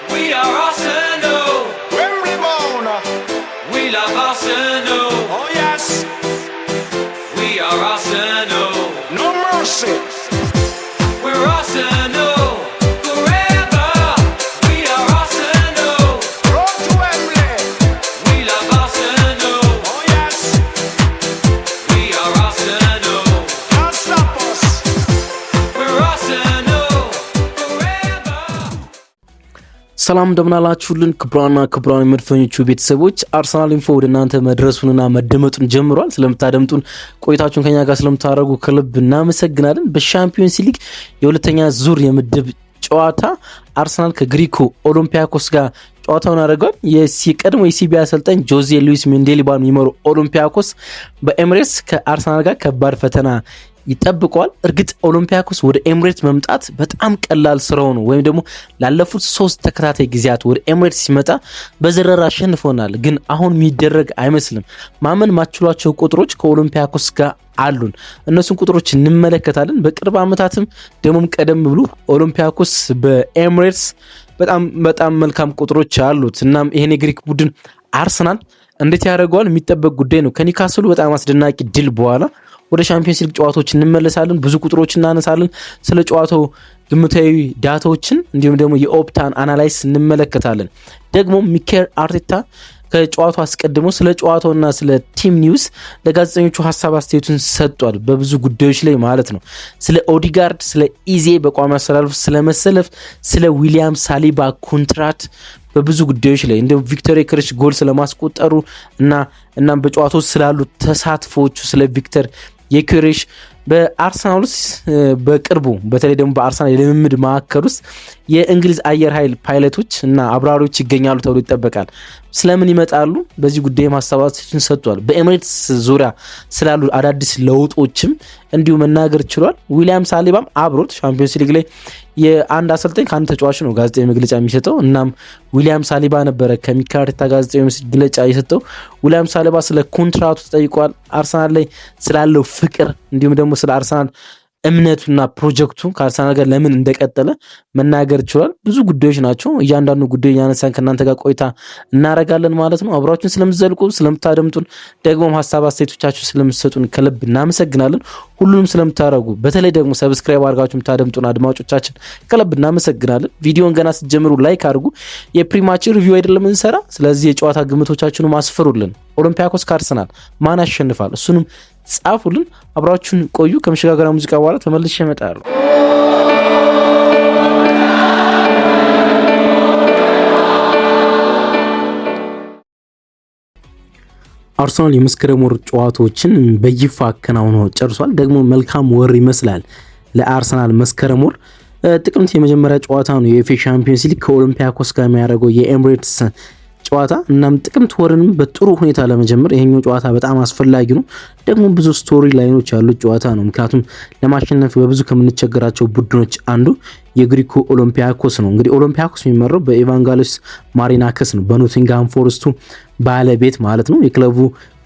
We are Arsenal. Wembley bound. We love Arsenal. Oh yes. We are Arsenal. No mercy. We're Arsenal. Forever. We are Arsenal. Road to Wembley. We love Arsenal. Oh yes. We are Arsenal. Can't stop us. We're Arsenal. Forever. ሰላም እንደምናላችሁልን ክብራን መድፈኞቹ ቤተሰቦች አርሰናል ኢንፎ ወደ እናንተ መድረሱንና መደመጡን ጀምሯል። ስለምታደምጡን ቆይታችሁን ከኛ ጋር ስለምታደርጉ ከልብ እናመሰግናለን። በሻምፒዮንስ ሊግ የሁለተኛ ዙር የምድብ ጨዋታ አርሰናል ከግሪኩ ኦሎምፒያኮስ ጋር ጨዋታውን አድርጓል። የቀድሞ የሲቢ አሰልጣኝ ጆዜ ሉዊስ ሜንዴሊባን የሚመሩ ኦሎምፒያኮስ በኤምሬትስ ከአርሰናል ጋር ከባድ ፈተና ይጠብቀዋል። እርግጥ ኦሎምፒያኮስ ወደ ኤምሬትስ መምጣት በጣም ቀላል ስራው ነው፣ ወይም ደግሞ ላለፉት 3 ተከታታይ ጊዜያት ወደ ኤምሬትስ ሲመጣ በዘረራ አሸንፎናል። ግን አሁን የሚደረግ አይመስልም። ማመን ማችሏቸው ቁጥሮች ከኦሎምፒያኮስ ጋር አሉን። እነሱን ቁጥሮች እንመለከታለን። በቅርብ ዓመታትም ደግሞም ቀደም ብሎ ኦሎምፒያኮስ በኤምሬትስ በጣም መልካም ቁጥሮች አሉት። እናም ይሄን የግሪክ ቡድን አርሰናል እንዴት ያደርገዋል የሚጠበቅ ጉዳይ ነው። ከኒካስሉ በጣም አስደናቂ ድል በኋላ ወደ ሻምፒዮንስ ሊግ ጨዋታዎች እንመለሳለን። ብዙ ቁጥሮች እናነሳለን። ስለ ጨዋታው ግምታዊ ዳታዎችን እንዲሁም ደግሞ የኦፕታን አናላይስ እንመለከታለን። ደግሞ ሚኬል አርቴታ ከጨዋታው አስቀድሞ ስለ ጨዋታውና ስለ ቲም ኒውስ ለጋዜጠኞቹ ሀሳብ አስተያየቱን ሰጥቷል። በብዙ ጉዳዮች ላይ ማለት ነው። ስለ ኦዲጋርድ፣ ስለ ኢዜ በቋሚ አሰላለፍ ስለመሰለፍ፣ ስለ ዊሊያም ሳሊባ ኮንትራት በብዙ ጉዳዮች ላይ እንደ ቪክተር ዮኬሬሽ ጎል ስለማስቆጠሩ እናም በጨዋታው ስላሉ ተሳትፎቹ ስለ ቪክተር ዮኬሬሽ በአርሰናል ውስጥ በቅርቡ በተለይ ደግሞ በአርሰናል የልምምድ ማዕከል ውስጥ የእንግሊዝ አየር ኃይል ፓይለቶች እና አብራሪዎች ይገኛሉ ተብሎ ይጠበቃል። ስለምን ይመጣሉ? በዚህ ጉዳይ ማስተባበያዎችን ሰጥቷል። በኤምሬትስ ዙሪያ ስላሉ አዳዲስ ለውጦችም እንዲሁ መናገር ችሏል። ዊሊያም ሳሊባም አብሮት ሻምፒዮንስ ሊግ ላይ የአንድ አሰልጣኝ ከአንድ ተጫዋች ነው ጋዜጣዊ መግለጫ የሚሰጠው። እናም ዊሊያም ሳሊባ ነበረ ከሚኬል አርቴታ ጋዜጣዊ መግለጫ የሰጠው። ዊሊያም ሳሊባ ስለ ኮንትራቱ ተጠይቋል። አርሰናል ላይ ስላለው ፍቅር እንዲሁም ደግሞ ስለ አርሰናል እምነቱና ፕሮጀክቱ ከአርሰናል ጋር ለምን እንደቀጠለ መናገር ይችላል። ብዙ ጉዳዮች ናቸው። እያንዳንዱ ጉዳይ ያነሳን ከእናንተ ጋር ቆይታ እናረጋለን ማለት ነው። አብራችሁን ስለምትዘልቁ ስለምታደምጡን፣ ደግሞ ሀሳብ አስተያየቶቻችሁ ስለምትሰጡን ከልብ እናመሰግናለን። ሁሉንም ስለምታረጉ በተለይ ደግሞ ሰብስክራይብ አድርጋችሁ የምታደምጡን አድማጮቻችን ከልብ እናመሰግናለን። ቪዲዮን ገና ስትጀምሩ ላይክ አድርጉ። የፕሪማች ሪቪው አይደለም እንሰራ። ስለዚህ የጨዋታ ግምቶቻችሁን አስፈሩልን። ኦሎምፒያኮስ ከአርሰናል ማን ያሸንፋል? እሱንም ጻፉልን። አብራችሁን ቆዩ። ከመሸጋገሪያ ሙዚቃ በኋላ ተመልሼ እመጣለሁ። አርሰናል የመስከረም ወር ጨዋታዎችን በይፋ አከናውኖ ጨርሷል። ደግሞ መልካም ወር ይመስላል ለአርሰናል መስከረም ወር። ጥቅምት የመጀመሪያ ጨዋታ ነው የኤፍኤ ሻምፒዮንስ ሊግ ከኦሎምፒያኮስ ጋር የሚያደርገው የኤምሬትስ ጨዋታ። እናም ጥቅምት ወርንም በጥሩ ሁኔታ ለመጀመር ይሄኛው ጨዋታ በጣም አስፈላጊ ነው። ደግሞ ብዙ ስቶሪ ላይኖች ያሉት ጨዋታ ነው። ምክንያቱም ለማሸነፍ በብዙ ከምንቸገራቸው ቡድኖች አንዱ የግሪኩ ኦሎምፒያኮስ ነው። እንግዲህ ኦሎምፒያኮስ የሚመራው በኢቫንጋሎስ ማሪናከስ ነው፣ በኖቲንግሃም ፎረስቱ ባለቤት ማለት ነው። የክለቡ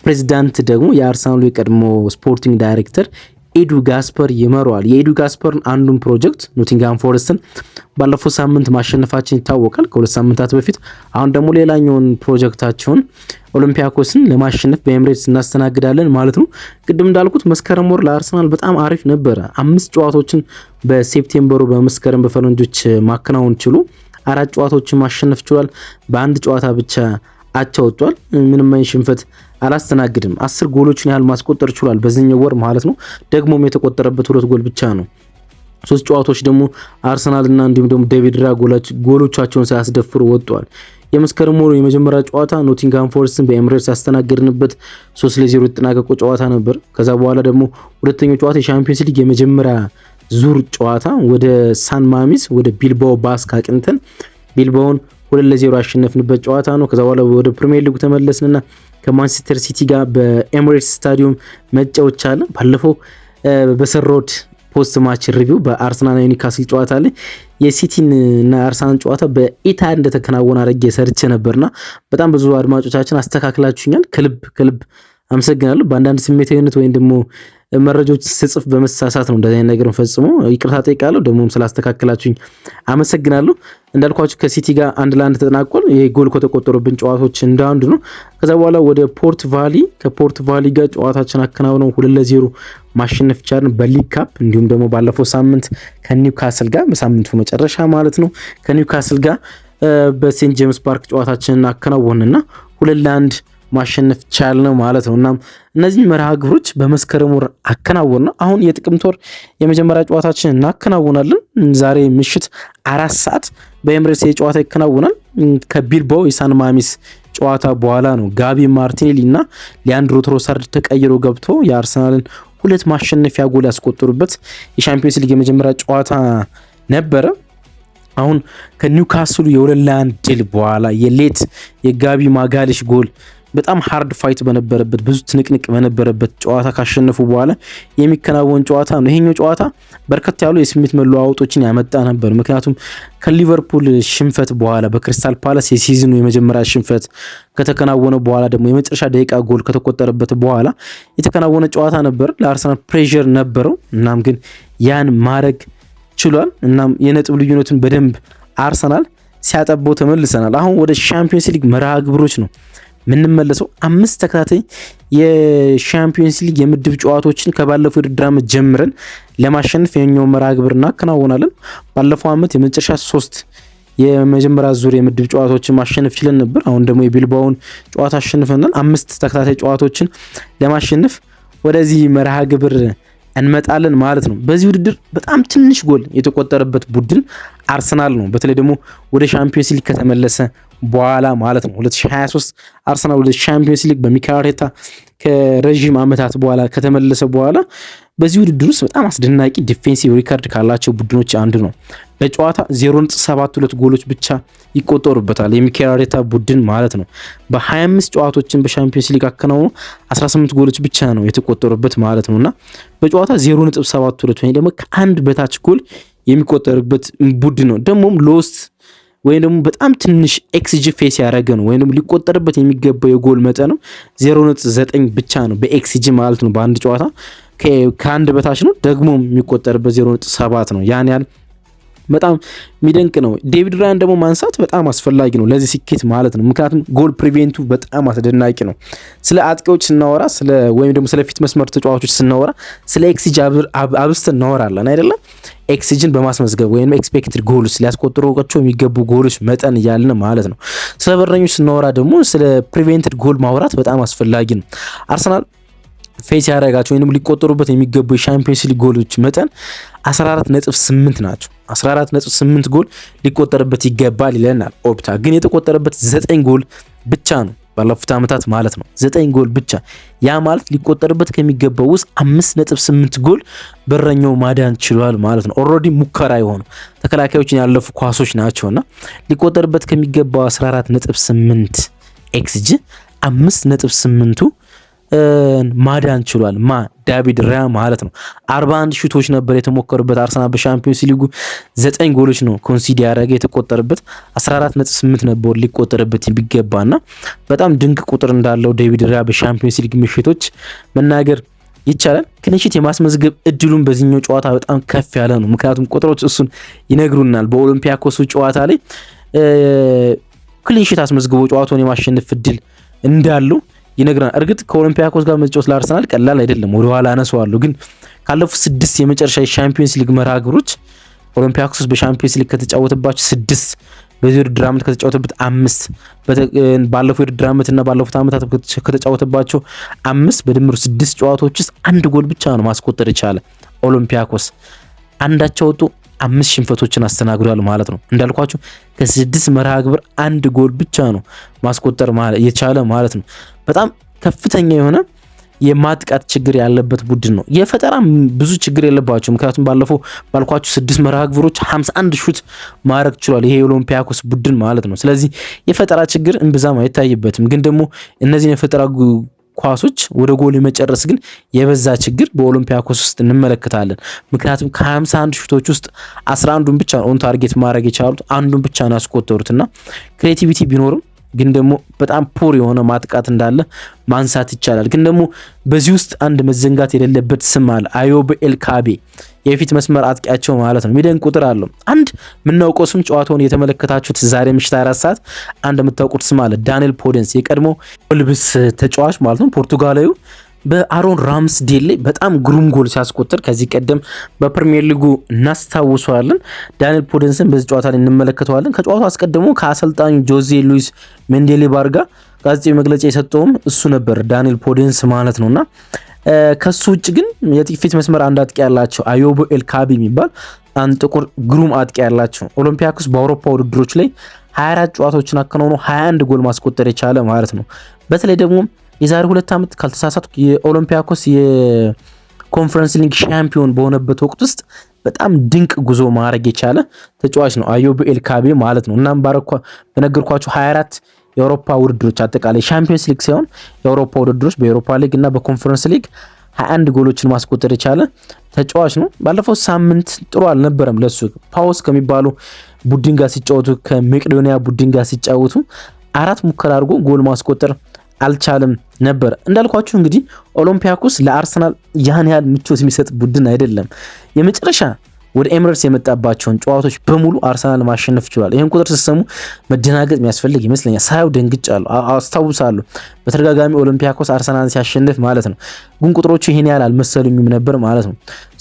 ፕሬዚዳንት ደግሞ የአርሰናሉ የቀድሞ ስፖርቲንግ ዳይሬክተር ኤዱ ጋስፐር ይመራዋል። የኤዱ ጋስፐርን አንዱን ፕሮጀክት ኖቲንግሃም ፎረስትን ባለፈው ሳምንት ማሸነፋችን ይታወቃል፣ ከ2 ሳምንታት በፊት። አሁን ደግሞ ሌላኛውን ፕሮጀክታቸውን ኦሎምፒያኮስን ለማሸነፍ በኤምሬትስ እናስተናግዳለን ማለት ነው። ቅድም እንዳልኩት መስከረም ወር ለአርሰናል በጣም አሪፍ ነበረ። 5 ጨዋታዎችን በሴፕቴምበሩ በመስከረም በፈረንጆች ማከናወን ችሉ 4 ጨዋታዎችን ማሸነፍ ችሏል። በአንድ ጨዋታ ብቻ አቻ ወጥቷል። ምንም አይነት ሽንፈት አላስተናግድም። 10 ጎሎችን ያህል ማስቆጠር ችሏል በዚህኛው ወር ማለት ነው። ደግሞም የተቆጠረበት 2 ጎል ብቻ ነው። 3 ጨዋታዎች ደግሞ አርሰናልና እንዲሁም ደግሞ ዴቪድ ራ ጎሎቻቸውን ሳያስደፍሩ ወጥቷል። የመስከረም ወሩ የመጀመሪያ ጨዋታ ኖቲንግሃም ፎረስትን በኤምሬትስ ያስተናገድንበት 3-0 የተጠናቀቀ ጨዋታ ነበር። ከዛ በኋላ ደግሞ ሁለተኛው ጨዋታ የሻምፒዮንስ ሊግ የመጀመሪያ ዙር ጨዋታ ወደ ሳን ማሚስ ወደ ቢልባኦ ባስክ አቅንተን ቢልባኦን 2-0 ያሸነፍንበት ጨዋታ ነው። ከዛ በኋላ ወደ ፕሪሚየር ሊጉ ተመለስንና ከማንቸስተር ሲቲ ጋር በኤምሬትስ ስታዲየም መጫወት ቻለ። ባለፈው በሰሮድ ፖስት ማች ሪቪው በአርሰናል ኒውካስል ጨዋታ ላይ የሲቲን እና አርሰናል ጨዋታ በኢታድ እንደተከናወነ አድርጌ ሰርቼ ነበርና በጣም ብዙ አድማጮቻችን አስተካክላችሁኛል። ከልብ አመሰግናለሁ። በአንዳንድ ስሜታዊነት ወይም ደግሞ መረጃዎች ስጽፍ በመሳሳት ነው እንደዚህ አይነት ነገር ፈጽሞ ይቅርታ ጠይቃለሁ። ደግሞም ስላስተካከላችሁኝ አመሰግናለሁ። እንዳልኳችሁ ከሲቲ ጋር 1-1 ተጠናቋል። ይሄ ጎል ከተቆጠሩብን ጨዋታዎች እንዳንዱ ነው። ከዛ በኋላ ወደ ከፖርት ቫሊ ጋር ጨዋታችን አከናውነው 2-0 ማሸነፍ ቻልን በሊግ ካፕ። እንዲሁም ደግሞ ባለፈው ሳምንት ከኒውካስል ጋር በሳምንቱ መጨረሻ ማለት ነው ከኒውካስል ጋር በሴንት ጄምስ ፓርክ ጨዋታችንን አከናወንና 2-1 ማሸነፍ ቻልን ማለት ነው። እናም እነዚህ መርሃ ግብሮች በመስከረም ወር አከናወንና አሁን የጥቅምት ወር የመጀመሪያ ጨዋታችንን እናከናውናለን። ዛሬ ምሽት 4 ሰዓት በኤምሬትስ ጨዋታ ይከናወናል። ከቢልባኦ የሳን ማሚስ ጨዋታ በኋላ ነው ጋቢ ማርቲኔሊ እና ሊያንድሮ ትሮሳርድ ተቀይሮ ገብቶ የአርሰናልን 2 ማሸነፊያ ጎል ያስቆጠሩበት የሻምፒዮንስ ሊግ የመጀመሪያ ጨዋታ ነበረ። አሁን ከኒውካስሉ የ2-1 ድል በኋላ የጋቢ ማጋሊሽ ጎል በጣም ሃርድ ፋይት በነበረበት ብዙ ትንቅንቅ በነበረበት ጨዋታ ካሸነፉ በኋላ የሚከናወን ጨዋታ ነው። ይሄኛው ጨዋታ በርከት ያሉ የስሜት መለዋወጦችን ያመጣ ነበር። ምክንያቱም ከሊቨርፑል ሽንፈት በኋላ በክሪስታል ፓላስ የሲዝኑ የመጀመሪያ ሽንፈት ከተከናወነ በኋላ ደግሞ የመጨረሻ ደቂቃ ጎል ከተቆጠረበት በኋላ የተከናወነ ጨዋታ ነበር። ለአርሰናል ፕሬዠር ነበረው። እናም ግን ያን ማድረግ ችሏል። እናም የነጥብ ልዩነቱን በደንብ አርሰናል ሲያጠበው ተመልሰናል። አሁን ወደ ሻምፒዮንስ ሊግ መርሃ ግብሮች ነው የምንመለሰው። 5 ተከታታይ የሻምፒዮንስ ሊግ የምድብ ጨዋታዎችን ከባለፈው ውድድር ዓመት ጀምረን ለማሸነፍ የኛው መርሃ ግብር እናከናውናለን። ባለፈው ዓመት የመጨረሻ 3 የመጀመሪያ ዙር የምድብ ጨዋታዎችን ማሸነፍ ችለን ነበር። አሁን ደግሞ የቢልባኦን ጨዋታ አሸንፈናል። 5 ተከታታይ ጨዋታዎችን ለማሸነፍ ወደዚህ መርሃ ግብር እንመጣለን ማለት ነው። በዚህ ውድድር በጣም ትንሽ ጎል የተቆጠረበት ቡድን አርሰናል ነው። በተለይ ደግሞ ወደ ሻምፒዮንስ ሊግ ከተመለሰ በኋላ ማለት ነው 2023 አርሰናል ወደ ሻምፒዮንስ ሊግ በሚኬል አርቴታ ከረዥም ዓመታት በኋላ ከተመለሰ በኋላ በዚህ ውድድር ውስጥ በጣም አስደናቂ ዲፌንሲቭ ሪካርድ ካላቸው ቡድኖች አንዱ ነው። በጨዋታ 0.72 ጎሎች ብቻ ይቆጠሩበታል የሚኬል አርቴታ ቡድን ማለት ነው። በ25 ጨዋታዎችን በሻምፒዮንስ ሊግ አከናውኖ 18 ጎሎች ብቻ ነው የተቆጠሩበት ማለት ነውና በጨዋታ 0.72 ወይ ደግሞ ከአንድ በታች ጎል የሚቆጠርበት ቡድን ነው። ደግሞም ሎስት ወይም ደግሞ በጣም ትንሽ ኤክስጂ ፌስ ያደረገ ነው። ወይም ደግሞ ሊቆጠርበት የሚገባው የጎል መጠንም 0.9 ብቻ ነው በኤክስጂ ማለት ነው። በአንድ ጨዋታ ከአንድ በታች ነው። ደግሞ የሚቆጠርበት 0.7 ነው። ያን ያህል በጣም የሚደንቅ ነው። ዴቪድ ራያን ደግሞ ማንሳት በጣም አስፈላጊ ነው ለዚህ ስኬት ማለት ነው። ምክንያቱም ጎል ፕሪቬንቱ በጣም አስደናቂ ነው። ስለ አጥቂዎች ስናወራ ወይም ደግሞ ስለ ፊት መስመር ተጫዋቾች ስናወራ ስለ ኤክስጂ አብስት እናወራለን አይደለም። ኤክስጂን በማስመዝገብ ወይም ኤክስፔክትድ ጎልስ ሊያስቆጥሩቸው የሚገቡ ጎሎች መጠን እያልን ማለት ነው። ስለ በረኞች ስናወራ ደግሞ ስለ ፕሪቬንትድ ጎል ማውራት በጣም አስፈላጊ ነው። አርሰናል ፌስ ያደረጋቸው ወይም ሊቆጠሩበት የሚገቡ የሻምፒዮንስ ሊግ ጎሎች መጠን 14.8 ናቸው። 14.8 ጎል ሊቆጠርበት ይገባል ይለናል ኦፕታ። ግን የተቆጠረበት 9 ጎል ብቻ ነው ባለፉት ዓመታት ማለት ነው። 9 ጎል ብቻ። ያ ማለት ሊቆጠርበት ከሚገባው ውስጥ 5.8 ጎል በረኛው ማዳን ችሏል ማለት ነው። ኦልሬዲ ሙከራ የሆኑ ተከላካዮችን ያለፉ ኳሶች ናቸውና ሊቆጠርበት ከሚገባው 14.8 ኤክስጂ 5.8ቱ ማዳን ችሏል። ዳቪድ ራያ ማለት ነው። 41 ሹቶች ነበር የተሞከሩበት አርሰናል በሻምፒዮንስ ሊጉ 9 ጎሎች ነው ኮንሲዲ ያደረገ። የተቆጠረበት 14.8 ነበር ሊቆጠርበት ቢገባና በጣም ድንቅ ቁጥር እንዳለው ዴቪድ ራያ በሻምፒዮንስ ሊግ ምሽቶች መናገር ይቻላል። ክሊንሺት የማስመዝገብ እድሉን በዚህኛው ጨዋታ በጣም ከፍ ያለ ነው። ምክንያቱም ቁጥሮች እሱን ይነግሩናል። በኦሎምፒያኮሱ ጨዋታ ላይ ክሊንሺት አስመዝግቦ ጨዋታውን የማሸነፍ እድል እንዳለው ይነግራል። እርግጥ ከኦሎምፒያኮስ ጋር መጫወት ለአርሰናል ቀላል አይደለም። ወደ ኋላ አነሳዋለሁ። ግን ካለፉት 6 የመጨረሻ የሻምፒዮንስ ሊግ መርሃ ግብሮች ኦሎምፒያኮስ በሻምፒዮንስ ሊግ ከተጫወተባቸው 6 በዚህ ውድድር ዓመት ከተጫወተበት 5 ባለፈው ውድድር ዓመትና ባለፉት ዓመታት ከተጫወተባቸው 5 በድምሩ 6 ጨዋታዎች ውስጥ 1 ጎል ብቻ ነው ማስቆጠር የቻለ ኦሎምፒያኮስ። አንዳቸው ወጥቶ 5 ሽንፈቶችን አስተናግዷል ማለት ነው። እንዳልኳችሁ ከ6 መርሃ ግብር 1 ጎል ብቻ ነው ማስቆጠር የቻለ ማለት ነው። በጣም ከፍተኛ የሆነ የማጥቃት ችግር ያለበት ቡድን ነው። የፈጠራ ብዙ ችግር የለባቸው። ምክንያቱም ባለፈው ባልኳችሁ 6 መርሃ ግብሮች 51 ሹት ማድረግ ችሏል ይሄ የኦሎምፒያኮስ ቡድን ማለት ነው። ስለዚህ የፈጠራ ችግር እንብዛም አይታይበትም። ግን ደግሞ እነዚህን የፈጠራ ኳሶች ወደ ጎል የመጨረስ ግን የበዛ ችግር በኦሎምፒያኮስ ውስጥ እንመለከታለን። ምክንያቱም ከ51 ሹቶች ውስጥ 11ዱን ብቻ ኦን ታርጌት ማድረግ የቻሉት፣ አንዱን ብቻ ነው ያስቆጠሩትና ክሬቲቪቲ ቢኖርም ግን ደግሞ በጣም ፑር የሆነ ማጥቃት እንዳለ ማንሳት ይቻላል። ግን ደግሞ በዚህ ውስጥ አንድ መዘንጋት የሌለበት ስም አለ፣ አዮብ ኤልካቤ የፊት መስመር አጥቂያቸው ማለት ነው። ሚደንቅ ቁጥር አለው። አንድ የምናውቀው ስም ጨዋታውን የተመለከታችሁት ዛሬ ምሽት 4 ሰዓት አንድ የምታውቁት ስም አለ፣ ዳንኤል ፖደንስ የቀድሞ ወልብስ ተጫዋች ማለት ነው። ፖርቱጋላዊ በአሮን ራምስዴል ላይ በጣም ግሩም ጎል ሲያስቆጥር ከዚህ ቀደም በፕሪሚየር ሊጉ እናስታውሰዋለን። ዳንኤል ፖደንስን በዚህ ጨዋታ ላይ እንመለከተዋለን። ከጨዋታው አስቀድሞ ከአሰልጣኙ ጆዜ ሉዊስ ሜንዴሊባር ጋር ጋዜጣዊ መግለጫ የሰጠውም እሱ ነበር፣ ዳንኤል ፖደንስ ማለት ነውና ከሱ ውጭ ግን የፊት መስመር አንድ አጥቂ ያላቸው አዮብ ኤልካቢ የሚባል አንድ ጥቁር ግሩም አጥቂ ያላቸው ኦሎምፒያኮስ በአውሮፓ ውድድሮች ላይ 24 ጨዋታዎችን አከናውኖ 21 ጎል ማስቆጠር የቻለ ማለት ነው። በተለይ ደግሞ የዛሬ 2 ዓመት ካልተሳሳትኩ የኦሎምፒያኮስ የኮንፈረንስ ሊግ ሻምፒዮን በሆነበት ወቅት ውስጥ በጣም ድንቅ ጉዞ ማድረግ የቻለ ተጫዋች ነው አዮብ ኤልካቢ ማለት ነው። እናም በነገርኳችሁ 24 የአውሮፓ ውድድሮች አጠቃላይ ሻምፒዮንስ ሊግ ሳይሆን የአውሮፓ ውድድሮች በአውሮፓ ሊግ እና በኮንፈረንስ ሊግ 21 ጎሎችን ማስቆጠር የቻለ ተጫዋች ነው። ባለፈው ሳምንት ጥሩ አልነበረም ለሱ። ፓውስ ከሚባሉ ቡድን ጋር ሲጫወቱ ከመቄዶኒያ ቡድን ጋር ሲጫወቱ 4 ሙከራ አድርጎ ጎል ማስቆጠር አልቻለም ነበር። እንዳልኳችሁ እንግዲህ ኦሎምፒያኮስ ለአርሰናል ያን ያህል ምቾት የሚሰጥ ቡድን አይደለም። የመጨረሻ ወደ ኤምሬትስ የመጣባቸውን ጨዋታዎች በሙሉ አርሰናል ማሸነፍ ችሏል። ይህን ቁጥር ስትሰሙ መደናገጥ የሚያስፈልግ ይመስለኛል። ሳያው ደንግጫለሁ፣ አስታውሳለሁ በተደጋጋሚ ኦሎምፒያኮስ አርሰናልን ሲያሸንፍ ማለት ነው። ግን ቁጥሮቹ ይሄን ያህል አልመሰሉኝም ነበር ማለት ነው።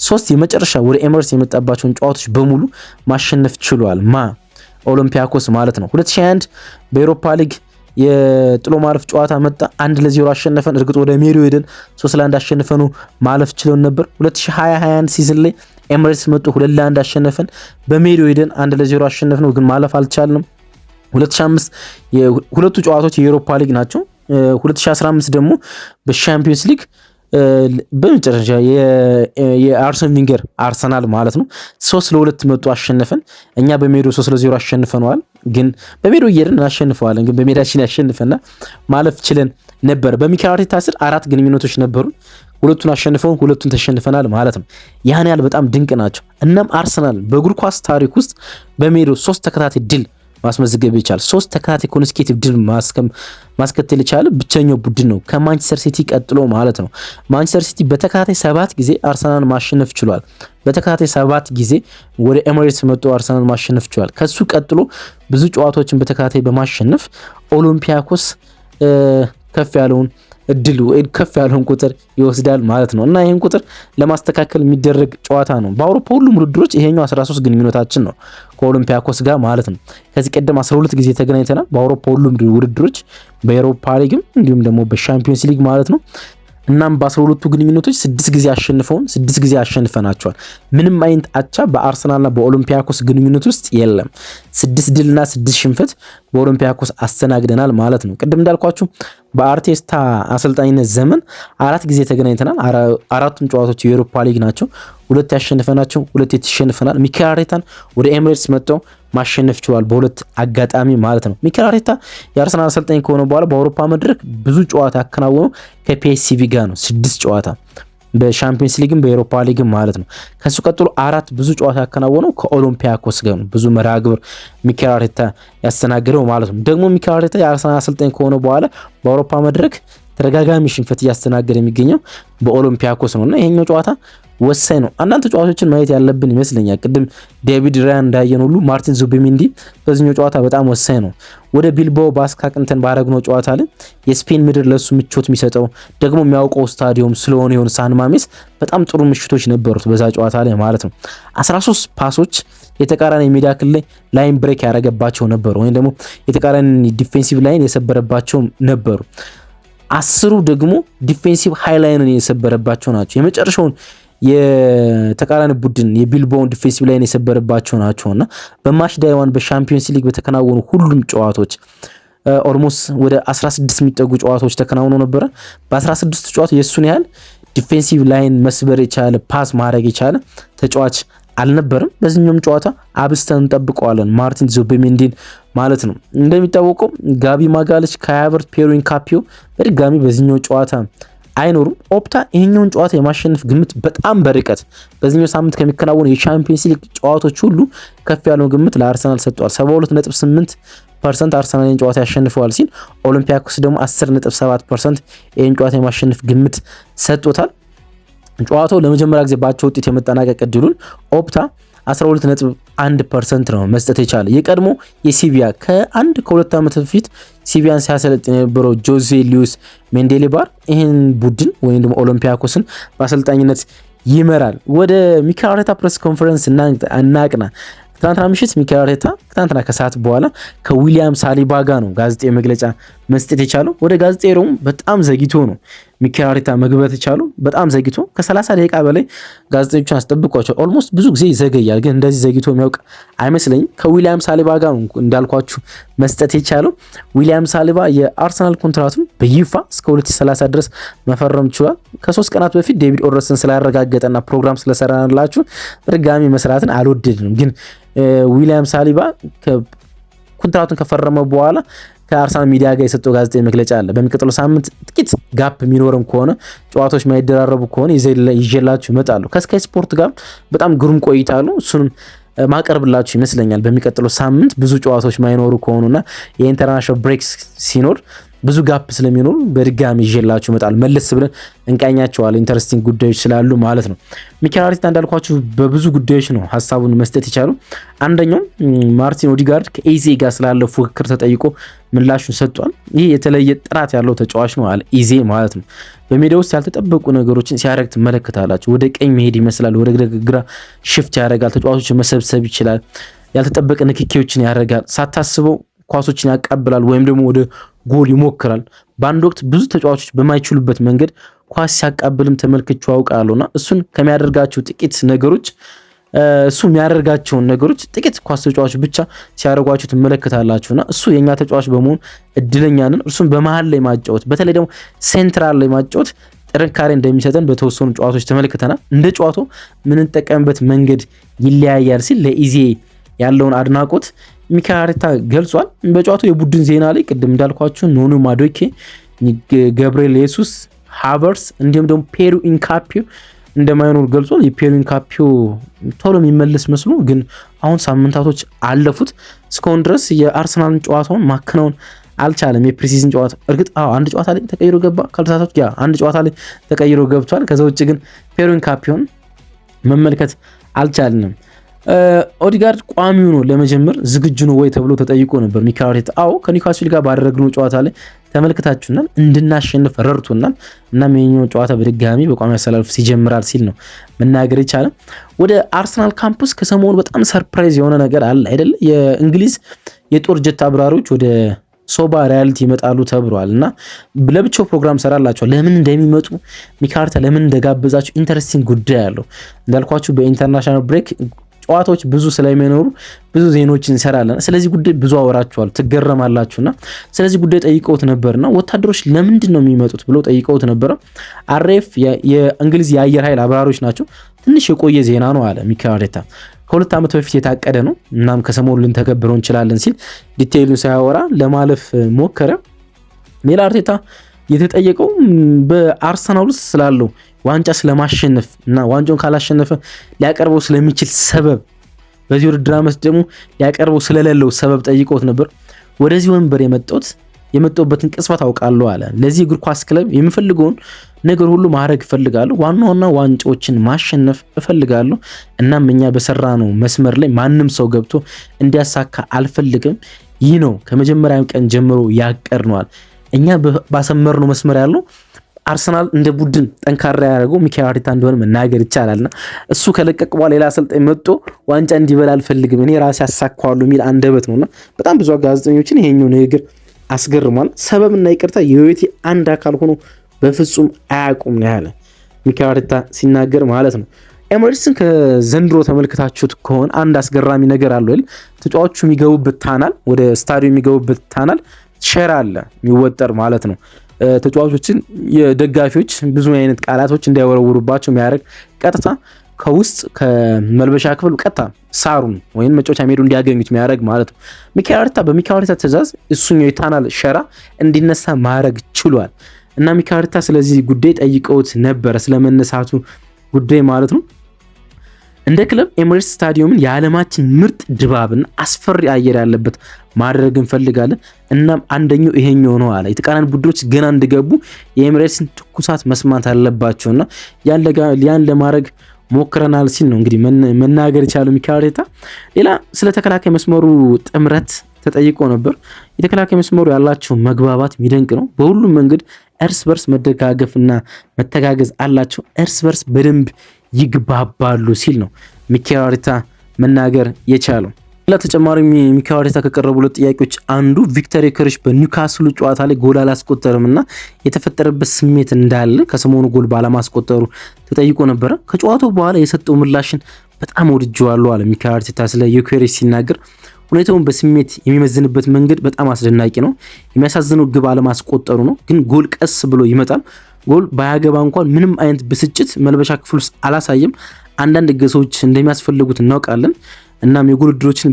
3 የመጨረሻ ወደ ኤምሬትስ የመጣባቸውን ጨዋታዎች በሙሉ ማሸነፍ ችሏል ኦሎምፒያኮስ ማለት ነው። 2021 በኤሮፓ ሊግ የጥሎ ማለፍ ጨዋታ መጣ፣ 1-0 አሸነፈን። እርግጥ ወደ ሜዳው ሄደን 3-1 አሸነፈን ማለፍ ችለን ነበር። 2021 ሲዝን ላይ ኤምሬትስ መጡ፣ 2-1 አሸነፈን። በሜዳው ሄደን 1-0 አሸነፍነው፣ ግን ማለፍ አልቻልንም። 2005 ሁለቱ ጨዋታዎች የዩሮፓ ሊግ ናቸው። 2015 ደግሞ በሻምፒዮንስ ሊግ በመጨረሻ የአርሰን ቪንገር አርሰናል ማለት ነው 3-2 መጡ አሸነፈን። እኛ በሜዳው 3-0 አሸንፈነዋል፣ ግን በሜዳው እየሄድን እናሸንፈዋለን፣ ግን በሜዳችን ያሸንፈና ማለፍ ችለን ነበር። በሚኬል አርቴታ ስር 4 ግንኙነቶች ነበሩ፣ 2ቱን አሸንፈን 2ቱን ተሸንፈናል ማለት ነው። ያን ያህል በጣም ድንቅ ናቸው። እናም አርሰናል በእግር ኳስ ታሪክ ውስጥ በሜዳው 3 ተከታታይ ድል ማስመዝገብ ይቻላል። 3 ተከታታይ ኮንስኬቲቭ ድል ማስከተል የቻለ ብቸኛው ቡድን ነው ከማንቸስተር ሲቲ ቀጥሎ ማለት ነው። ማንቸስተር ሲቲ በተከታታይ 7 ጊዜ አርሰናል ማሸነፍ ችሏል። በተከታታይ 7 ጊዜ ወደ ኤምሬትስ መጥቶ አርሰናል ማሸነፍ ችሏል። ከሱ ቀጥሎ ብዙ ጨዋታዎችን በተከታታይ በማሸነፍ ኦሎምፒያኮስ ከፍ ያለውን እድል ከፍ ያለውን ቁጥር ይወስዳል ማለት ነው። እና ይህን ቁጥር ለማስተካከል የሚደረግ ጨዋታ ነው። በአውሮፓ ሁሉም ውድድሮች ይሄኛው 13 ግንኙነታችን ነው ከኦሎምፒያኮስ ጋር ማለት ነው። ከዚህ ቀደም 12 ጊዜ ተገናኝተናል በአውሮፓ ሁሉም ውድድሮች፣ በኤሮፓ ሊግም እንዲሁም ደግሞ በሻምፒዮንስ ሊግ ማለት ነው። እናም በ12ቱ ግንኙነቶች 6 ጊዜ አሸንፈውን 6 ጊዜ አሸንፈናቸዋል። ምንም አይነት አቻ በአርሰናልና በኦሎምፒያኮስ ግንኙነት ውስጥ የለም። 6 ድልና 6 ሽንፈት በኦሎምፒያኮስ አስተናግደናል ማለት ነው። ቅድም እንዳልኳችሁ በአርቴታ አሰልጣኝነት ዘመን 4 ጊዜ ተገናኝተናል። 4ቱም ጨዋታዎች የዩሮፓ ሊግ ናቸው። 2 ያሸንፈናቸው 2 የተሸንፈናል። ሚኬል አርቴታን ወደ ኤምሬትስ መጥተው ማሸነፍ ችሏል በሁለት አጋጣሚ ማለት ነው። ሚኬል አርቴታ የአርሰናል አሰልጣኝ ከሆነ በኋላ በአውሮፓ መድረክ ብዙ ጨዋታ ያከናወነው ከፒኤስቪ ጋር ነው፣ 6 ጨዋታ በሻምፒዮንስ ሊግም በኤሮፓ ሊግም ማለት ነው። ከሱ ቀጥሎ 4 ብዙ ጨዋታ ያከናወነው ከኦሎምፒያኮስ ጋር ነው። ብዙ መርሃ ግብር ሚኬል አርቴታ ያስተናገደው ማለት ነው። ደግሞ ሚኬል አርቴታ የአርሰናል አሰልጣኝ ከሆነ በኋላ በአውሮፓ መድረክ ተደጋጋሚ ሽንፈት እያስተናገደ የሚገኘው በኦሎምፒያኮስ ነው እና ይሄኛው ጨዋታ ወሳኝ ነው። አንዳንድ ተጫዋቾችን ማየት ያለብን ይመስለኛል። ቅድም ዴቪድ ራያን እንዳየን ሁሉ ማርቲን ዙቢሜንዲ በዚህኛው ጨዋታ በጣም ወሳኝ ነው። ወደ ቢልባኦ ባስካ ቅንተን ባረግነው ጨዋታ ላይ የስፔን ምድር ለሱ ምቾት የሚሰጠው ደግሞ የሚያውቀው ስታዲየም ስለሆነ የሆነ ሳን ማሜስ በጣም ጥሩ ምሽቶች ነበሩት በዛ ጨዋታ ላይ ማለት ነው። 13 ፓሶች የተቃራኒ ሜዳ ክልል ላይ ላይን ብሬክ ያደረገባቸው ነበሩ፣ ወይም ደግሞ የተቃራኒ ዲፌንሲቭ ላይን የሰበረባቸው ነበሩ። 10ሩ ደግሞ ዲፌንሲቭ ሃይላይንን የሰበረባቸው ናቸው። የመጨረሻውን የተቃራኒ ቡድን የቢልባኦን ዲፌንሲቭ ላይን የሰበረባቸው ናቸውና በማች ዳይ ዋን በሻምፒዮንስ ሊግ በተከናወኑ ሁሉም ጨዋታዎች ኦልሞስት ወደ 16 የሚጠጉ ጨዋታዎች ተከናውነው ነበረ። በ16 ጨዋታ የሱን ያህል ዲፌንሲቭ ላይን መስበር የቻለ ፓስ ማድረግ የቻለ ተጫዋች አልነበረም። በዚህኛውም ጨዋታ አብስተን እንጠብቀዋለን ማርቲን ዙቢሜንዲን ማለት ነው። እንደሚታወቀው ጋቢ ማጋለች፣ ካይ ሃቨርትዝ፣ ፔሮ ኢንካፒዮ በድጋሚ በዚህኛው ጨዋታ አይኖሩም። ኦፕታ ይሄኛውን ጨዋታ የማሸነፍ ግምት በጣም በርቀት በዚህኛው ሳምንት ከሚከናወኑ የቻምፒየንስ ሊግ ጨዋታዎች ሁሉ ከፍ ያለውን ግምት ለአርሰናል ሰጥቷል። 72.8 ፐርሰንት አርሰናል ይህን ጨዋታ ያሸንፈዋል ሲል ኦሎምፒያኮስ ደግሞ 10.7% ይህን ጨዋታ የማሸነፍ ግምት ሰጥቶታል። ጨዋታው ለመጀመሪያ ጊዜ ባቸው ውጤት የመጠናቀቅ እድሉን ኦፕታ 12.1% ነው መስጠት የቻለ። የቀድሞ የሲቪያ ከሁለት ዓመት በፊት ሲቪያን ሲያሰለጥን የነበረው ጆዜ ሉዊስ ሜንዴሌባር ይህን ቡድን ወይም ደግሞ ኦሎምፒያኮስን በአሰልጣኝነት ይመራል። ወደ ሚኬል አርቴታ ፕሬስ ኮንፈረንስ እናቅና። ትናንትና ምሽት ሚኬል አርቴታ ትናንትና ከሰዓት በኋላ ከዊሊያም ሳሊባ ጋር ነው ጋዜጣዊ መግለጫ መስጠት የቻለው። ወደ ጋዜጣዊ ሩም በጣም ዘግይቶ ነው ሚኬል አርቴታ መግባት የቻለው። በጣም ዘግይቶ ከ30 ደቂቃ በላይ ጋዜጠኞችን አስጠብቋቸው። ኦልሞስት ብዙ ጊዜ ይዘገያል፣ ግን እንደዚህ ዘግይቶ የሚያውቅ አይመስለኝም። ከዊሊያም ሳሊባ ጋር ነው እንዳልኳችሁ መስጠት የቻለው። ዊሊያም ሳሊባ የአርሰናል ኮንትራቱን በይፋ እስከ 2030 ድረስ መፈረም ችሏል። ከ3 ቀናት በፊት ዴቪድ ኦረስን ስላረጋገጠና ፕሮግራም ስለሰራንላችሁ በድጋሚ መስራትን አልወደድንም። ግን ዊሊያም ሳሊባ ኮንትራቱን ከፈረመ በኋላ ከአርሰናል ሚዲያ ጋር የሰጠው ጋዜጣዊ መግለጫ አለ። በሚቀጥለው ሳምንት ጥቂት ጋፕ የሚኖርም ከሆነ ጨዋታዎች ማይደራረቡ ከሆነ ይዤላችሁ እመጣለሁ። ከስካይ ስፖርት ጋር በጣም ግሩም ቆይታ አሉ። እሱንም ማቀርብላችሁ ይመስለኛል በሚቀጥለው ሳምንት ብዙ ጨዋታዎች ማይኖሩ ከሆኑና የኢንተርናሽናል ብሬክስ ሲኖር ብዙ ጋፕ ስለሚኖሩ በድጋሚ ይዤላችሁ እመጣለሁ። መለስ ብለን እንቃኛቸዋለን ኢንተረስቲንግ ጉዳዮች ስላሉ ማለት ነው። ሚኬል አርቴታ እንዳልኳችሁ በብዙ ጉዳዮች ነው ሀሳቡን መስጠት የቻሉ። አንደኛው ማርቲን ኦዲጋርድ ከኢዜ ጋር ስላለው ፉክክር ተጠይቆ ምላሹን ሰጥቷል። ይህ የተለየ ጥራት ያለው ተጫዋች ነው አለ ኢዜ ማለት ነው። በሜዳ ውስጥ ያልተጠበቁ ነገሮችን ሲያደርግ ትመለከታላችሁ። ወደ ቀኝ መሄድ ይመስላል፣ ወደ ግራ ሽፍት ያደርጋል፣ ተጫዋቾችን መሰብሰብ ይችላል፣ ያልተጠበቀ ንክኪዎችን ያደርጋል፣ ሳታስበው ኳሶችን ያቀብላል ወይም ደግሞ ወደ ጎል ይሞክራል። በአንድ ወቅት ብዙ ተጫዋቾች በማይችሉበት መንገድ ኳስ ሲያቀብልም ተመልክቼው አውቃለሁና እሱን ከሚያደርጋቸው ጥቂት ነገሮች እሱ የሚያደርጋቸውን ነገሮች ጥቂት ኳስ ተጫዋቾች ብቻ ሲያደርጓቸው ትመለከታላችሁና እሱ የኛ ተጫዋች በመሆን እድለኛ ነን። እርሱም በመሃል ላይ ማጫወት በተለይ ደግሞ ሴንትራል ላይ ማጫወት ጥንካሬ እንደሚሰጠን በተወሰኑ ጨዋታዎች ተመልክተናል። እንደ ጨዋታው የምንጠቀምበት መንገድ ይለያያል ሲል ለኢዜ ያለውን አድናቆት ሚኬል አርቴታ ገልጿል። በጨዋታው የቡድን ዜና ላይ ቅድም እንዳልኳችሁ ኖኑ ማዶኬ፣ ገብርኤል ኢየሱስ፣ ሃቨርስ እንዲሁም ደግሞ ፔሩ ኢንካፒዮ እንደማይኖር ገልጿል። የፔሩ ኢንካፒዮ ቶሎ የሚመለስ መስሎ ግን አሁን ሳምንታቶች አለፉት። እስካሁን ድረስ የአርሰናልን ጨዋታውን ማከናወን አልቻለም። የፕሪሲዝን ጨዋታ እርግጥ አንድ ጨዋታ ላይ ተቀይሮ ገባ ካልተሳሳትኩ፣ አንድ ጨዋታ ላይ ተቀይሮ ገብቷል። ከዛ ውጭ ግን ፔሩ ኢንካፒዮን መመልከት አልቻልንም። ኦዲጋርድ ቋሚው ነው ለመጀመር ዝግጁ ነው ወይ ተብሎ ተጠይቆ ነበር ሚኬል አርቴታ። አዎ ከኒውካስል ጋር ባደረግነው ጨዋታ ላይ ተመልክታችሁናል፣ እንድናሸንፍ ረድቶናል። እናም የኛውን ጨዋታ በድጋሚ በቋሚ አሰላለፍ ሲጀምራል ሲል ነው መናገር ይቻላል። ወደ አርሰናል ካምፕስ ከሰሞኑ በጣም ሰርፕራይዝ የሆነ ነገር አለ አይደለ? የእንግሊዝ የጦር ጀት አብራሪዎች ወደ ሶባ ሪያሊቲ ይመጣሉ ተብሏል እና ለብቻው ፕሮግራም ሰራላቸዋል። ለምን እንደሚመጡ ሚኬል አርቴታ ለምን እንደጋበዛቸው ኢንተረስቲንግ ጉዳይ አለው። እንዳልኳችሁ በኢንተርናሽናል ብሬክ ጨዋታዎች ብዙ ስለሚኖሩ ብዙ ዜናዎችን እንሰራለን። ስለዚህ ጉዳይ ብዙ አወራችኋል፣ ትገረማላችሁና ስለዚህ ጉዳይ ጠይቀውት ነበርና ወታደሮች ለምንድን ነው የሚመጡት ብለው ጠይቀውት ነበረ። አርኤፍ የእንግሊዝ የአየር ኃይል አብራሪዎች ናቸው። ትንሽ የቆየ ዜና ነው አለ ሚኬል አርቴታ። ከሁለት ዓመት በፊት የታቀደ ነው፣ እናም ከሰሞኑ ልንተገብረው እንችላለን ሲል ዲቴይሉን ሳያወራ ለማለፍ ሞከረ። ሚኬል አርቴታ የተጠየቀው በአርሰናል ውስጥ ስላለው ዋንጫ ስለማሸነፍ እና ዋንጫውን ካላሸነፈ ሊያቀርበው ስለሚችል ሰበብ፣ በዚህ ውድድር ዓመት ደግሞ ሊያቀርበው ስለሌለው ሰበብ ጠይቆት ነበር። ወደዚህ ወንበር የመጣሁበትን ቅጽበት አውቃለሁ አለ። ለዚህ እግር ኳስ ክለብ የምፈልገውን ነገር ሁሉ ማድረግ እፈልጋለሁ፣ ዋና ዋንጫዎችን ማሸነፍ እፈልጋለሁ። እናም እኛ በሰራነው መስመር ላይ ማንም ሰው ገብቶ እንዲያሳካ አልፈልግም። ይህ ነው ከመጀመሪያው ቀን ጀምሮ ያቀርነዋል። እኛ ባሰመርነው መስመር ያለው አርሰናል እንደ ቡድን ጠንካራ ያደረገው ሚኬል አርቴታ እንደሆነ መናገር ይቻላልና እሱ ከለቀቅ በኋላ ሌላ አሰልጣኝ መጥቶ ዋንጫ እንዲበላ አልፈልግም፣ እኔ ራሴ ያሳካዋለሁ የሚል አንደበት ነውና በጣም ብዙ ጋዜጠኞችን ይሄኛው ንግግር አስገርሟል። ሰበብና ይቅርታ የህይወቴ አንድ አካል ሆኖ በፍጹም አያውቁም ነው ያለ ሚኬል አርቴታ ሲናገር ማለት ነው። ኤምሬትስን ከዘንድሮ ተመልክታችሁት ከሆነ አንድ አስገራሚ ነገር አለው አይደል? ተጫዋቾቹ የሚገቡበት ታናል፣ ወደ ስታዲየም የሚገቡበት ታናል ሸራ አለ የሚወጠር ማለት ነው። ተጫዋቾችን የደጋፊዎች ብዙ አይነት ቃላቶች እንዳይወረውሩባቸው የሚያደርግ ቀጥታ ከውስጥ ከመልበሻ ክፍል ቀጥታ ሳሩን ወይም መጫወቻ ሜዳው እንዲያገኙት የሚያደርግ ማለት ነው። ሚኬል አርቴታ ትዕዛዝ እሱኛው የታናል ሸራ እንዲነሳ ማድረግ ችሏል እና ሚኬል አርቴታ ስለዚህ ጉዳይ ጠይቀውት ነበረ፣ ስለመነሳቱ ጉዳይ ማለት ነው። እንደ ክለብ ኤሚሬትስ ስታዲየምን የዓለማችን ምርጥ ድባብና አስፈሪ አየር ያለበት ማድረግ እንፈልጋለን። እናም አንደኛው ይሄኛው ነው አለ። የተቃራኒ ቡድኖች ገና እንደገቡ የኤሚሬትስን ትኩሳት መስማት አለባቸውና ያን ለማድረግ ሞክረናል ሲል ነው እንግዲህ መናገር የቻለው ሚኬል አርቴታ። ሌላ ስለ ተከላካይ መስመሩ ጥምረት ተጠይቆ ነበር። የተከላካይ መስመሩ ያላቸው መግባባት የሚደንቅ ነው። በሁሉም መንገድ እርስ በርስ መደጋገፍና መተጋገዝ አላቸው። እርስ በርስ በደንብ ይግባባሉ ሲል ነው ሚኬል አርቴታ መናገር የቻለው። ሌላ ተጨማሪ ሚኬል አርቴታ ከቀረቡለት ጥያቄዎች አንዱ ቪክተር ዮኬሬሽ በኒውካስሉ ጨዋታ ላይ ጎል አላስቆጠርምና የተፈጠረበት ስሜት እንዳለ ከሰሞኑ ጎል ባለማስቆጠሩ ተጠይቆ ነበረ። ከጨዋታው በኋላ የሰጠው ምላሽን በጣም ወድጄዋለሁ አለ ሚኬል አርቴታ ስለ ዮኬሬሽ ሲናገር። ሁኔታውን በስሜት የሚመዝንበት መንገድ በጣም አስደናቂ ነው። የሚያሳዝነው ግብ አለማስቆጠሩ ነው። ግን ጎል ቀስ ብሎ ይመጣል። ጎል ባያገባ እንኳን ምንም አይነት ብስጭት መልበሻ ክፍል ውስጥ አላሳየም። አንዳንድ እገዛዎች እንደሚያስፈልጉት እናውቃለን። እናም የጎል ዕድሎችን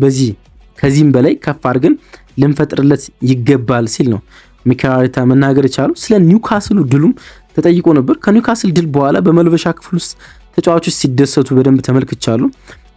ከዚህም በላይ ከፍ አድርገን ልንፈጥርለት ይገባል ሲል ነው ሚኬል አርቴታ መናገር የቻለው። ስለ ኒውካስሉ ድሉም ተጠይቆ ነበር። ከኒውካስል ድል በኋላ በመልበሻ ክፍል ውስጥ ተጫዋቾች ሲደሰቱ በደንብ ተመልክቻለሁ።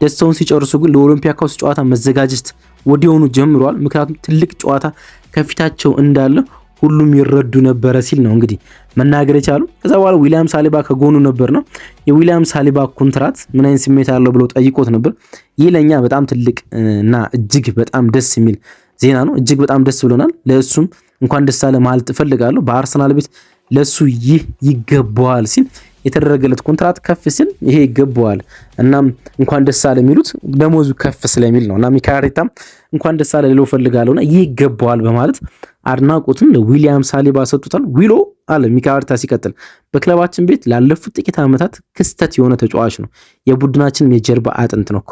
ደስታውን ሲጨርሱ ግን ለኦሎምፒያኮስ ጨዋታ መዘጋጀት ወዲያውኑ ጀምረዋል። ምክንያቱም ትልቅ ጨዋታ ከፊታቸው እንዳለ ሁሉም ይረዱ ነበረ ሲል ነው እንግዲህ መናገር የቻሉ። ከዛ በኋላ ዊሊያም ሳሊባ ከጎኑ ነበር ነው። የዊሊያም ሳሊባ ኮንትራት ምን አይነት ስሜት አለው ብለው ጠይቆት ነበር። ይህ ለኛ በጣም ትልቅ እና እጅግ በጣም ደስ የሚል ዜና ነው። እጅግ በጣም ደስ ብሎናል። ለእሱም እንኳን ደስ አለ ማለት እፈልጋለሁ። በአርሰናል ቤት ለሱ ይህ ይገባዋል ሲል የተደረገለት ኮንትራት ከፍ ሲል ይሄ ይገባዋል። እናም እንኳን ደስ አለ የሚሉት ደሞዙ ከፍ ስለሚል ነው። እና ሚኬል አርቴታም እንኳን ደስ አለ ልለው ፈልጋለሁና ይህ ይገባዋል በማለት አድናቆትን ለዊሊያም ሳሊባ ሰጥቷል። ዊሎ አለ ሚኬል አርቴታ ሲቀጥል፣ በክለባችን ቤት ላለፉት ጥቂት ዓመታት ክስተት የሆነ ተጫዋች ነው። የቡድናችን የጀርባ አጥንት ነው።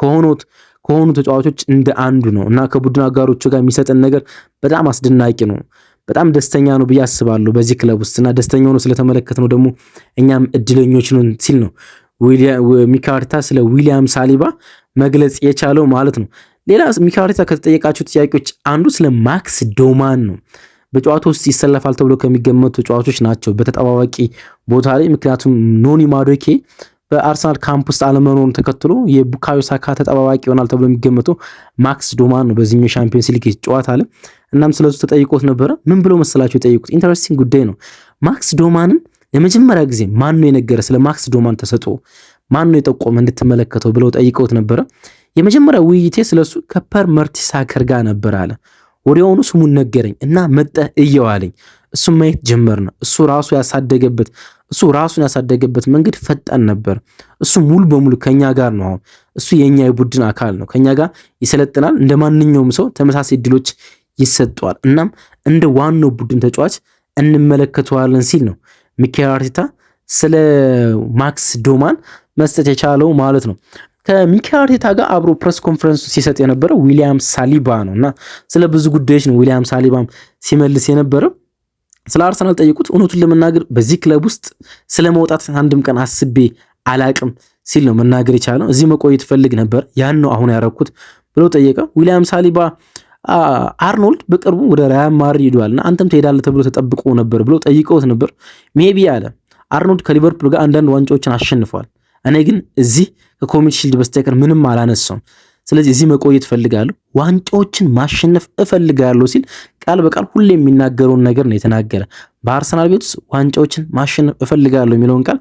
ከሆኑ ተጫዋቾች እንደ አንዱ ነው እና ከቡድን አጋሮቹ ጋር የሚሰጠን ነገር በጣም አስደናቂ ነው። በጣም ደስተኛ ነው ብዬ አስባለሁ በዚህ ክለብ ውስጥና ደስተኛ ሆኖ ስለተመለከት ነው ደግሞ እኛም እድለኞች ነን ሲል ነው ሚኬል አርቴታ ስለ ዊሊያም ሳሊባ መግለጽ የቻለው ማለት ነው። ሌላ ሚኬል አርቴታ ከተጠየቃቸው ጥያቄዎች አንዱ ስለ ማክስ ዶማን ነው። በጨዋታ ውስጥ ይሰለፋል ተብሎ ከሚገመቱ ተጫዋቾች ናቸው በተጠባባቂ ቦታ ላይ። ምክንያቱም ኖኒ ማዱኬ በአርሰናል ካምፕ ውስጥ አለመኖሩን ተከትሎ የቡካዮ ሳካ ተጠባባቂ ይሆናል ተብሎ የሚገመተው ማክስ ዶማን ነው በዚህኛው ሻምፒዮንስ ሊግ ጨዋታ ላይ። እናም ስለሱ ተጠይቆት ነበረ። ምን ብሎ መሰላቸው የጠይቁት? ኢንተረስቲንግ ጉዳይ ነው። ማክስ ዶማንን ለመጀመሪያ ጊዜ ማን ነው የነገረ? ስለ ማክስ ዶማን ተሰጥኦ ማን ነው የጠቆመ እንድትመለከተው ብለው ጠይቀውት ነበረ። የመጀመሪያ ውይይቴ ስለሱ ከፐር መርቲሳከር ጋር ነበር አለ። ወዲያውኑ ስሙን ነገረኝ እና መጠህ እየዋለኝ እሱም ማየት ጀመርን። እሱ ራሱን ያሳደገበት መንገድ ፈጣን ነበር። እሱ ሙሉ በሙሉ ከኛ ጋር ነው። አሁን እሱ የኛ የቡድን አካል ነው። ከኛ ጋር ይሰለጥናል። እንደ ማንኛውም ሰው ተመሳሳይ እድሎች ይሰጠዋል። እናም እንደ ዋናው ቡድን ተጫዋች እንመለከተዋለን ሲል ነው ሚኬል አርቴታ ስለ ማክስ ዶማን መስጠት የቻለው ማለት ነው። ከሚኬል አርቴታ ጋር አብሮ ፕሬስ ኮንፈረንስ ሲሰጥ የነበረው ዊሊያም ሳሊባ ነው እና ስለ ብዙ ጉዳዮች ነው ዊሊያም ሳሊባም ሲመልስ የነበረው። ስለ አርሰናል ጠይቁት። እውነቱን ለመናገር በዚህ ክለብ ውስጥ ስለ መውጣት አንድም ቀን አስቤ አላቅም ሲል ነው መናገር የቻለው። እዚህ መቆየት ፈልግ ነበር፣ ያን ነው አሁን ያረኩት ብለው ጠየቀ። ዊሊያም ሳሊባ አርኖልድ በቅርቡ ወደ ሪያል ማድሪድ ሄዷልና አንተም ትሄዳለህ ተብሎ ተጠብቆ ነበር ብለው ጠይቀውት ነበር። ሜቢ አለ አርኖልድ ከሊቨርፑል ጋር አንዳንድ ዋንጫዎችን አሸንፏል። እኔ ግን እዚህ ከኮሚኒቲ ሺልድ በስተቀር ምንም አላነሳውም። ስለዚህ እዚህ መቆየት እፈልጋለሁ፣ ዋንጫዎችን ማሸነፍ እፈልጋለሁ ሲል ቃል በቃል ሁሌ የሚናገረውን ነገር ነው የተናገረ። በአርሰናል ቤት ውስጥ ዋንጫዎችን ማሸነፍ እፈልጋለሁ የሚለውን ቃል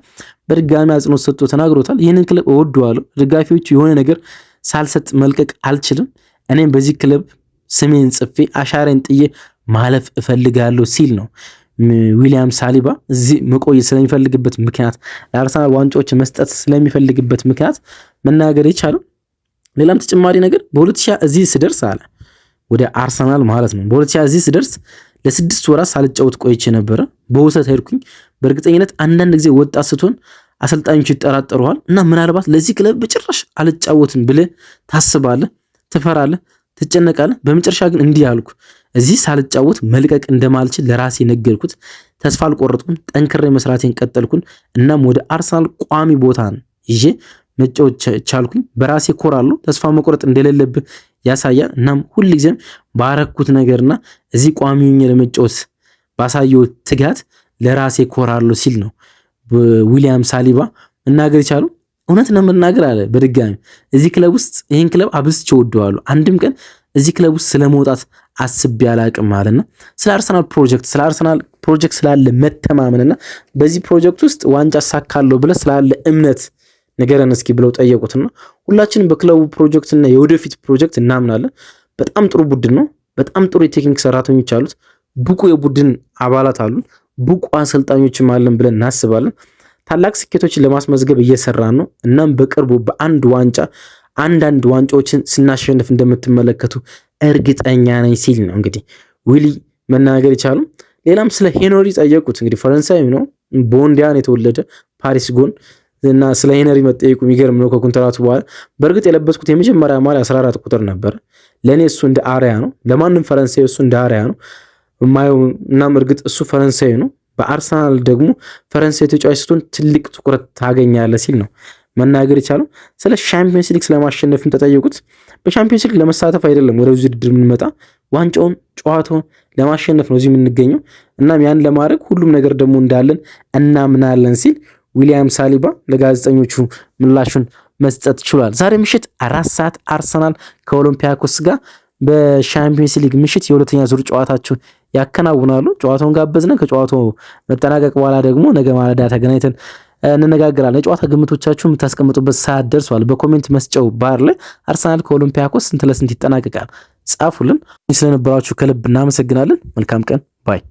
በድጋሚ አጽንኦት ሰጥቶ ተናግሮታል። ይህንን ክለብ እወደዋለሁ፣ ደጋፊዎቹ የሆነ ነገር ሳልሰጥ መልቀቅ አልችልም። እኔም በዚህ ክለብ ስሜን ጽፌ አሻራን ጥዬ ማለፍ እፈልጋለሁ ሲል ነው ዊሊያም ሳሊባ እዚህ መቆየት ስለሚፈልግበት ምክንያት፣ ለአርሰናል ዋንጫዎች መስጠት ስለሚፈልግበት ምክንያት መናገር የቻለው። ሌላም ተጨማሪ ነገር በ2000 እዚህ ስደርስ አለ ወደ አርሰናል ማለት ነው። በ2000 እዚህ ስደርስ ለ6 ወራት ሳልጫወት ቆይቼ ነበረ። በውሰት ሄድኩኝ። በእርግጠኝነት አንዳንድ ጊዜ ወጣት ስትሆን አሰልጣኞች ይጠራጠሩሃል እና ምናልባት ለዚህ ክለብ በጭራሽ አልጫወትም ብለህ ታስባለህ፣ ትፈራለህ፣ ትጨነቃለህ። በመጨረሻ ግን እንዲህ አልኩ። እዚህ ሳልጫወት መልቀቅ እንደማልችል ለራሴ ነገርኩት። ተስፋ አልቆረጥኩም። ጠንክሬ መስራቴን ቀጠልኩን። እናም ወደ አርሰናል ቋሚ ቦታን ይዤ መጫወት ቻልኩኝ። በራሴ ኮራለሁ። ተስፋ መቁረጥ እንደሌለብህ ያሳያል። እናም ሁልጊዜም ባረኩት ነገርና እዚህ ቋሚ ሆኜ ለመጫወት ባሳየው ትጋት ለራሴ ኮራለሁ ሲል ነው ዊሊያም ሳሊባ መናገር የቻለው። እውነት ነው መናገር አለ በድጋሚ እዚህ ክለብ ውስጥ ይህን ክለብ አብዝቼ ወደዋለሁ። አንድም ቀን እዚህ ክለብ ውስጥ ስለመውጣት አስቤ አላቅም አለና ስለ አርሰናል ፕሮጀክት ስላለ መተማመንና በዚህ ፕሮጀክት ውስጥ ዋንጫ ሳካለሁ ብለ ስላለ እምነት ነገረን እስኪ ብለው ጠየቁትና ሁላችንም በክለቡ ፕሮጀክትና የወደፊት ፕሮጀክት እናምናለን። በጣም ጥሩ ቡድን ነው። በጣም ጥሩ የቴክኒክ ሰራተኞች አሉት። ብቁ የቡድን አባላት አሉ። ብቁ አሰልጣኞችም አለን ብለን እናስባለን። ታላቅ ስኬቶችን ለማስመዝገብ እየሰራን ነው። እናም በቅርቡ አንዳንድ ዋንጫዎችን ስናሸንፍ እንደምትመለከቱ እርግጠኛ ነኝ ሲል ነው እንግዲህ ዊሊ መናገር ይቻሉ። ሌላም ስለ ሄንሪ ጠየቁት። እንግዲህ ፈረንሳዊ ነው፣ ቦንዲያን የተወለደ ፓሪስ ጎን እና ስለ ሄንሪ መጠየቁ የሚገርም ነው። ከኮንትራቱ በኋላ በእርግጥ የለበስኩት የመጀመሪያ ማሊያ 14 ቁጥር ነበር። ለእኔ እሱ እንደ አርያ ነው፣ ለማንም ፈረንሳዊ እሱ እንደ አርያ ነው የማየው። እናም እርግጥ እሱ ፈረንሳዊ ነው። በአርሰናል ደግሞ ፈረንሳይ ተጫዋች ስትሆን ትልቅ ትኩረት ታገኛለህ ሲል ነው መናገር የቻለው። ስለ ሻምፒዮንስ ሊግ ስለማሸነፍም ተጠየቁት። በሻምፒዮንስ ሊግ ለመሳተፍ አይደለም ወደ ውድድር የምንመጣ ዋንጫውን ጨዋታውን ለማሸነፍ ነው እዚህ የምንገኘው። እናም ያን ለማድረግ ሁሉም ነገር ደግሞ እንዳለን እናምናለን ሲል ዊሊያም ሳሊባ ለጋዜጠኞቹ ምላሹን መስጠት ችሏል። ዛሬ ምሽት 4 ሰዓት አርሰናል ከኦሎምፒያኮስ ጋር በሻምፒዮንስ ሊግ ምሽት የሁለተኛ ዙር ጨዋታቸውን ያከናውናሉ። ጨዋታውን ጋበዝነን ከጨዋታው መጠናቀቅ በኋላ ደግሞ ነገ ማለዳ ተገናኝተን እንነጋገራለን። የጨዋታ ግምቶቻችሁ የምታስቀምጡበት ሰዓት ደርሷል። በኮሜንት መስጫው ባር ላይ አርሰናል ከኦሎምፒያኮስ ስንት ለስንት ይጠናቀቃል ጻፉልን። ስለነበራችሁ ከልብ እናመሰግናለን። መልካም ቀን ባይ